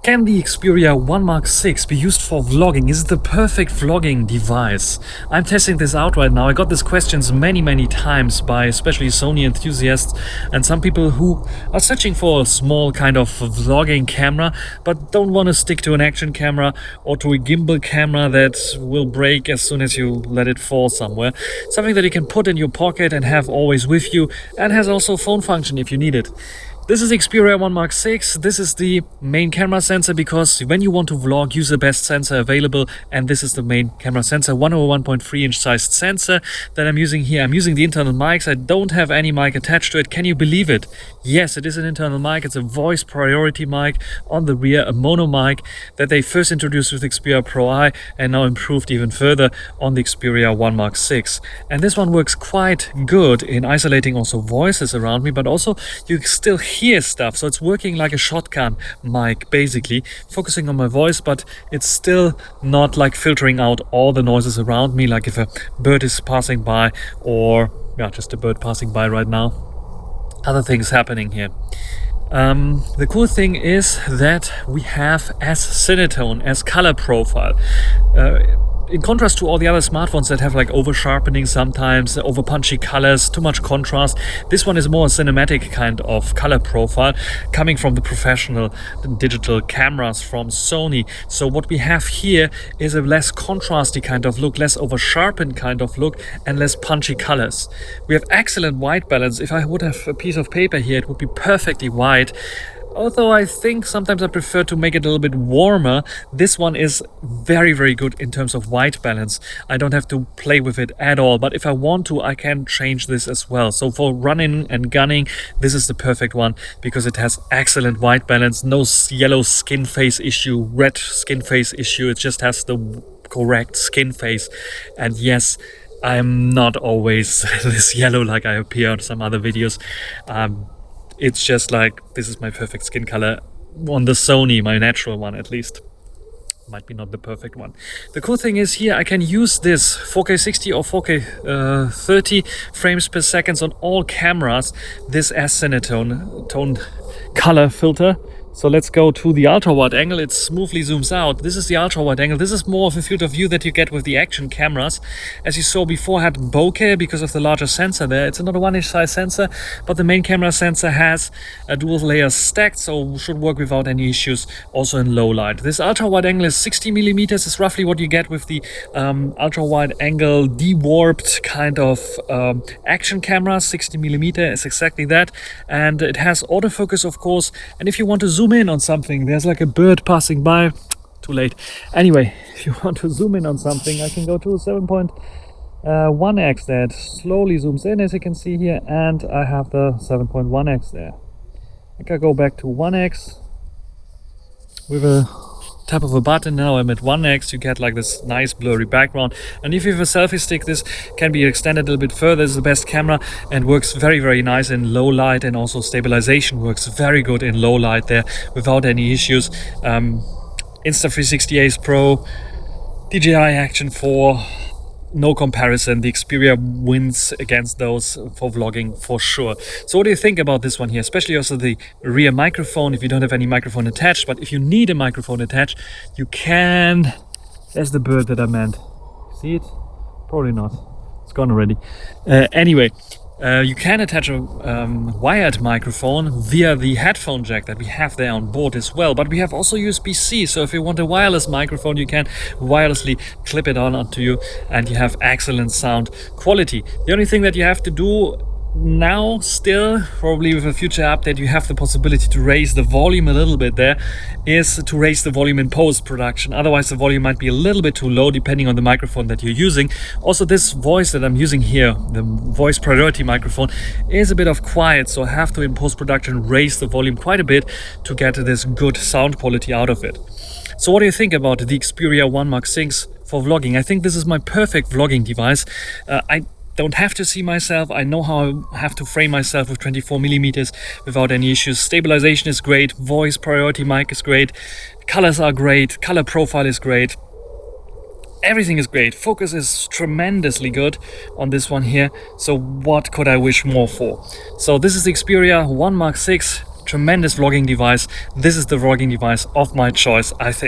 Can the Xperia 1 Mark 6 be used for vlogging? Is it the perfect vlogging device? I'm testing this out right now. I got these questions many times by especially Sony enthusiasts and some people who are searching for a small kind of vlogging camera but don't want to stick to an action camera or to a gimbal camera that will break as soon as you let it fall somewhere. Something that you can put in your pocket and have always with you, and has also phone function if you need it. This is Xperia 1 Mark 6. This is the main camera sensor because when you want to vlog, use the best sensor available, and this is the main camera sensor, 1/1.3 inch sized sensor that I'm using here. I'm using the internal mics. I don't have any mic attached to it. Can you believe it? Yes, it is an internal mic. It's a voice priority mic on the rear, a mono mic that they first introduced with Xperia Pro I and now improved even further on the Xperia 1 Mark 6. And this one works quite good in isolating also voices around me, but also you still hear stuff, so it's working like a shotgun mic basically, focusing on my voice, but it's still not like filtering out all the noises around me, like if a bird is passing by or just a bird passing by right now, other things happening here. The cool thing is that we have as Cinetone, as color profile. In contrast to all the other smartphones that have like over sharpening sometimes, over punchy colors, too much contrast, this one is more a cinematic kind of color profile coming from the professional digital cameras from Sony. So what we have here is a less contrasty kind of look, less over sharpened kind of look, and less punchy colors. We have excellent white balance. If I would have a piece of paper here, it would be perfectly white. Although I think sometimes I prefer to make it a little bit warmer, this one is very good in terms of white balance. I don't have to play with it at all, but if I want to, I can change this as well. So for running and gunning, this is the perfect one because it has excellent white balance, no yellow skin face issue, red skin face issue, it just has the correct skin face. And yes, I'm not always this yellow like I appear on some other videos. It's just like, this is my perfect skin color on the Sony, my natural one at least. Might be not the perfect one. The cool thing is here I can use this 4K 60 or 4K 30 frames per second on all cameras, this as Cinetone toned color filter. So let's go to the ultra wide angle. It smoothly zooms out. This is the ultra wide angle. This is more of a field of view that you get with the action cameras. As you saw before, had bokeh because of the larger sensor there. It's another 1 inch size sensor, but the main camera sensor has a dual layer stacked, so should work without any issues also in low light. This ultra wide angle is 60 millimeters, is roughly what you get with the ultra wide angle dewarped kind of action camera. 60 millimeter is exactly that, and it has autofocus of course. And if you want to zoom in on something, there's like a bird passing by, too late. Anyway, if you want to zoom in on something, I can go to 7.1x that slowly zooms in, as you can see here, and I have the 7.1x there. I can go back to 1x with a tap of a button. Now I'm at 1x. You get like this nice blurry background, and if you have a selfie stick, this can be extended a little bit further. This is the best camera and works very nice in low light, and also stabilization works very good in low light there without any issues. Insta360 Ace Pro, DJI Action 4, no comparison. The Xperia wins against those for vlogging for sure. So what do you think about this one here? Especially also the rear microphone, if you don't have any microphone attached. But if you need a microphone attached, you can... There's the bird that I meant. See it? Probably not. It's gone already. Anyway, you can attach a wired microphone via the headphone jack that we have there on board as well. But we have also USB-C, so if you want a wireless microphone, you can wirelessly clip it on onto you, and you have excellent sound quality. The only thing that you have to do now, still, probably with a future update, you have the possibility to raise the volume a little bit there, is to raise the volume in post-production. Otherwise the volume might be a little bit too low depending on the microphone that you're using. Also, this voice that I'm using here, the voice priority microphone, is a bit of quiet, so I have to in post-production raise the volume quite a bit to get this good sound quality out of it. So what do you think about the Xperia 1 Mark 6 for vlogging? I think this is my perfect vlogging device. I don't have to see myself. I know how I have to frame myself with 24 millimeters without any issues. Stabilization is great. Voice priority mic is great. Colors are great. Color profile is great. Everything is great. Focus is tremendously good on this one here. So what could I wish more for? So this is the Xperia 1 Mark 6. tremendous vlogging device. This is the vlogging device of my choice, I think.